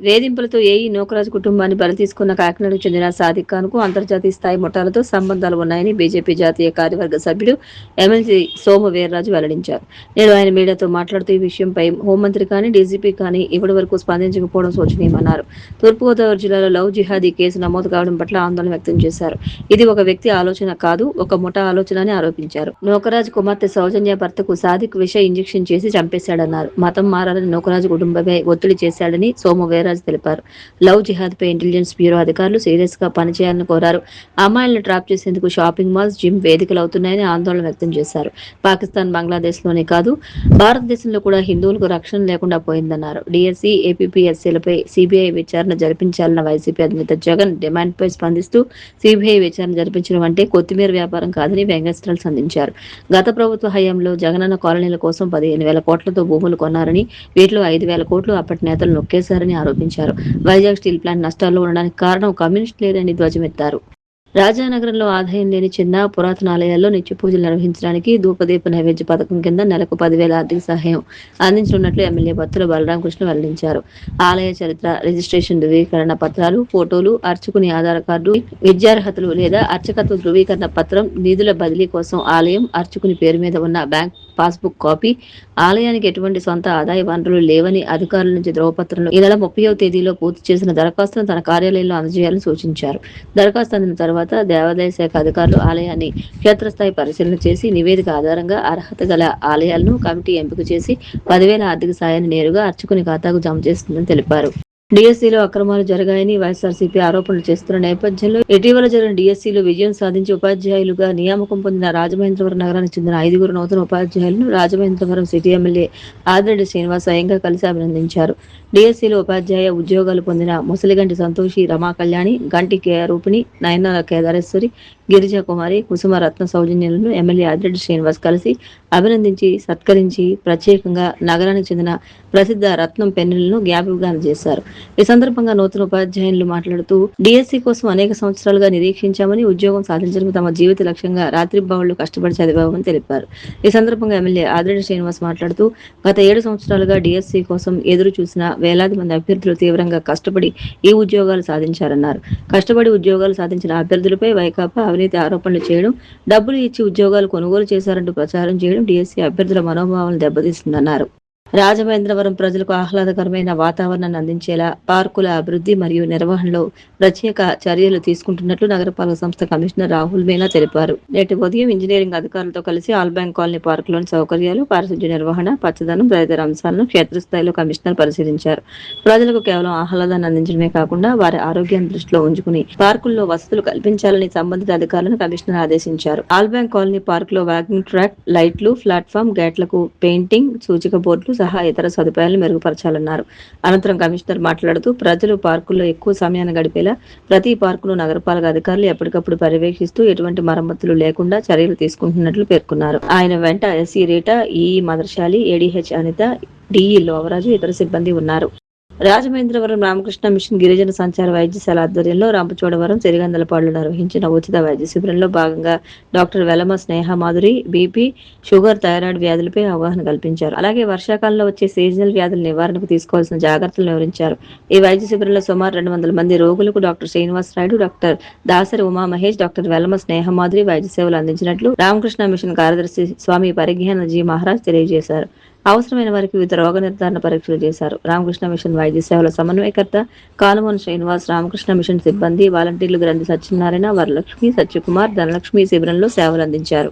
వేధింపులతో AE Nookaraju కుటుంబాన్ని బలి తీసుకున్న కాకినాడకు చెందిన సాదిక్ ఖాన్‌కు అంతర్జాతీయ స్థాయి ముఠాలతో సంబంధాలు ఉన్నాయని బీజేపీ జాతీయ కార్యవర్గ సభ్యుడు ఎమ్మెల్సీ సోము వీర్రాజు వెల్లడించారు. నేడు ఆయన మీడియాతో మాట్లాడుతూ ఈ విషయంపై హోంమంత్రి కానీ, డీజీపీ కానీ ఇప్పటి వరకు స్పందించకపోవడం శోచనీయమన్నారు. తూర్పుగోదావరి జిల్లాలో లవ్ జిహాదీ కేసు నమోదు కావడం పట్ల ఆందోళన వ్యక్తం చేశారు. ఇది ఒక వ్యక్తి ఆలోచన కాదు, ఒక ముఠా ఆలోచన అని ఆరోపించారు. నూకరాజు కుమార్తె సౌజన్య భర్తకు సాదిక్ విష ఇంజెక్షన్ చేసి చంపేశాడన్నారు. మతం మారాలని నూకరాజు కుటుంబమే ఒత్తిడి చేశాడని సోము వీర్రాజు తెలిపారు. లవ్ జిహాద్ పై ఇంటెలిజెన్స్ బ్యూరో అధికారులు సీరియస్ గా పనిచేయాలని కోరారు. అమ్మాయిలను ట్రాప్ చేసేందుకు షాపింగ్ మాల్స్, జిమ్ వేదికలు అవుతున్నాయని ఆందోళన వ్యక్తం చేశారు. పాకిస్తాన్, బంగ్లాదేశ్ లోనే కాదు భారతదేశంలో కూడా హిందువులకు రక్షణ లేకుండా పోయిందన్నారు. డీఎస్సీ, ఏపీపీఎస్సీలపై సీబీఐ విచారణ జరిపించాలన్న వైసీపీ అధినేత జగన్ డిమాండ్పై స్పందిస్తూ సీబీఐ విచారణ జరిపించడం అంటే కొత్తిమీర వ్యాపారం కాదని వ్యంగ్యాస్త్రాలు సంధించారు. గత ప్రభుత్వ హయాంలో జగనన్న కాలనీల కోసం 15,000 కోట్లతో భూములు కొన్నారని, వీటిలో 5,000 కోట్లు అప్పటి నేతలు నొక్కేశారని ఆరోపించారు. వైజాగ్ స్టీల్ ప్లాంట్ నష్టాల్లో ఉండడానికి కారణం కమ్యూనిస్టులేనని ధ్వజమెత్తారు. రాజానగరంలో ఆదాయం లేని చిన్న పురాతన ఆలయాల్లో నిత్య పూజలు నిర్వహించడానికి ధూపదీప నైవేద్య పథకం కింద నెలకు 10,000 ఆర్థిక సహాయం అందించనున్నట్లు ఎమ్మెల్యే బత్తుల బలరామకృష్ణ వెల్లడించారు. ఆలయ చరిత్ర, రిజిస్ట్రేషన్ ధృవీకరణ పత్రాలు, ఫోటోలు, అర్చకుని ఆధార్ కార్డు, విద్యార్హతలు లేదా అర్చకత్వ ధృవీకరణ పత్రం, నిధుల బదిలీ కోసం ఆలయం, అర్చకుని పేరు మీద ఉన్న బ్యాంక్ పాస్బుక్ కాపీ, ఆలయానికి ఎటువంటి సొంత ఆదాయ వనరులు లేవని అధికారుల నుంచి ధ్రువపత్రంలో ఈ నెల 30వ తేదీలో పూర్తి చేసిన దరఖాస్తును తన కార్యాలయంలో అందజేయాలని సూచించారు. దరఖాస్తు అందిన తర్వాత దేవాదాయ శాఖ అధికారులు ఆలయాన్ని క్షేత్రస్థాయి పరిశీలన చేసి నివేదిక ఆధారంగా అర్హత గల ఆలయాలను కమిటీ ఎంపిక చేసి 10,000 ఆర్థిక సాయాన్ని నేరుగా అర్చకుని ఖాతాకు జమ చేస్తుందని తెలిపారు. డీఎస్సీలో అక్రమాలు జరిగాయని వైఎస్ఆర్సీపీ ఆరోపణలు చేస్తున్న నేపథ్యంలో ఇటీవల జరిగిన డీఎస్సీలో విజయం సాధించి ఉపాధ్యాయులుగా నియామకం పొందిన రాజమహేంద్రవరం నగరానికి చెందిన 5 నూతన ఉపాధ్యాయులను రాజమహేంద్రవరం సిటీ ఎమ్మెల్యే ఆదిరెడ్డి శ్రీనివాస్ స్వయంగా కలిసి అభినందించారు. డీఎస్సీలో ఉపాధ్యాయ ఉద్యోగాలు పొందిన ముసలిగంటి సంతోషి, రమా కళ్యాణి, గంటి రూపిణి, నయనాల కేదారేశ్వరి, గిరిజా కుమారి, కుసుమ రత్న సౌజన్యాలను ఎమ్మెల్యే ఆదిరెడ్డి శ్రీనివాస్ కలిసి అభినందించి సత్కరించి ప్రత్యేకంగా నగరానికి చెందిన ప్రసిద్ధ రత్నం పెన్నులను జ్ఞాపికగా అందజేశారు. ఈ సందర్భంగా నూతన ఉపాధ్యాయులు మాట్లాడుతూ డీఎస్సీ కోసం అనేక సంవత్సరాలుగా నిరీక్షించామని, ఉద్యోగం సాధించడం తమ జీవిత లక్ష్యంగా రాత్రింబవళ్లు కష్టపడి చదివామని తెలిపారు. ఈ సందర్భంగా ఎమ్మెల్యే ఆదిరెడ్డి శ్రీనివాస్ మాట్లాడుతూ గత 7 సంవత్సరాలుగా డీఎస్సీ కోసం ఎదురు చూసిన వేలాది మంది అభ్యర్థులు తీవ్రంగా కష్టపడి ఈ ఉద్యోగాలు సాధించారన్నారు. కష్టపడి ఉద్యోగాలు సాధించిన అభ్యర్థులపై వైకాపా అవినీతి ఆరోపణలు చేయడం, డబ్బులు ఇచ్చి ఉద్యోగాలు కొనుగోలు చేశారంటూ ప్రచారం చేయడం డీఎస్సీ అభ్యర్థుల మనోభావాలను దెబ్బతీస్తుందన్నారు. రాజమహేంద్రవరం ప్రజలకు ఆహ్లాదకరమైన వాతావరణాన్ని అందించేలా పార్కుల అభివృద్ధి మరియు నిర్వహణలో ప్రత్యేక చర్యలు తీసుకుంటున్నట్లు నగరపాలక సంస్థ కమిషనర్ రాహుల్ మీనా తెలిపారు. నేటి ఉదయం ఇంజనీరింగ్ అధికారులతో కలిసి ఆల్ బ్యాంక్ కాలనీ పార్కులోని సౌకర్యాలు, పారిశుధ్య నిర్వహణ, పచ్చదనం తదితర అంశాలను క్షేత్రస్థాయిలో కమిషనర్ పరిశీలించారు. ప్రజలకు కేవలం ఆహ్లాదాన్ని అందించడమే కాకుండా వారి ఆరోగ్యాన్ని దృష్టిలో ఉంచుకుని పార్కుల్లో వసతులు కల్పించాలని సంబంధిత అధికారులను కమిషనర్ ఆదేశించారు. ఆల్ బ్యాంక్ కాలనీ పార్కులో వాకింగ్ ట్రాక్, లైట్లు, ప్లాట్ఫామ్, గేట్లకు పెయింటింగ్, సూచిక బోర్డులు సహా ఇతర సదుపాయాలను మెరుగుపరచాలన్నారు. అనంతరం కమిషనర్ మాట్లాడుతూ ప్రజలు పార్కుల్లో ఎక్కువ సమయాన్ని గడిపేలా ప్రతి పార్కును నగరపాలక అధికారులు ఎప్పటికప్పుడు పర్యవేక్షిస్తూ ఎటువంటి మరమ్మతులు లేకుండా చర్యలు తీసుకుంటున్నట్లు పేర్కొన్నారు. ఆయన వెంట SC Rita, EE Madarshali, ADH Anitha, DE Lovaraju, ఇతర సిబ్బంది ఉన్నారు. రాజమహేంద్రవరం రామకృష్ణ మిషన్ గిరిజన సంచార వైద్యశాల ఆధ్వర్యంలో రాంపచోడవరం, సిరిగందలపాడులో నిర్వహించిన ఉచిత వైద్య శిబిరంలో భాగంగా doctor Velama Sneha Madhuri BP, sugar, thyroid వ్యాధులపై అవగాహన కల్పించారు. అలాగే వర్షాకాలంలో వచ్చే సీజనల్ వ్యాధుల నివారణకు తీసుకోవాల్సిన జాగ్రత్తలు వివరించారు. ఈ వైద్య శిబిరంలో సుమారు 200 మంది రోగులకు doctor Srinivas Naidu, doctor Dasari Uma Mahesh, doctor Velama Sneha Madhuri వైద్య సేవలు అందించినట్లు రామకృష్ణ మిషన్ కార్యదర్శి స్వామి పరిజ్ఞాన జీ మహారాజ్ తెలియజేశారు. అవసరమైన వారికి వివిధ రోగ నిర్ధారణ పరీక్షలు చేశారు. రామకృష్ణ మిషన్ వైద్య సేవల సమన్వయకర్త కానుమోన్ శ్రీనివాస్, రామకృష్ణ మిషన్ సిబ్బంది, వాలంటీర్లు గ్రంథి సత్యనారాయణ, వరలక్ష్మి, సత్యకుమార్, ధనలక్ష్మి శిబిరంలో సేవలు అందించారు.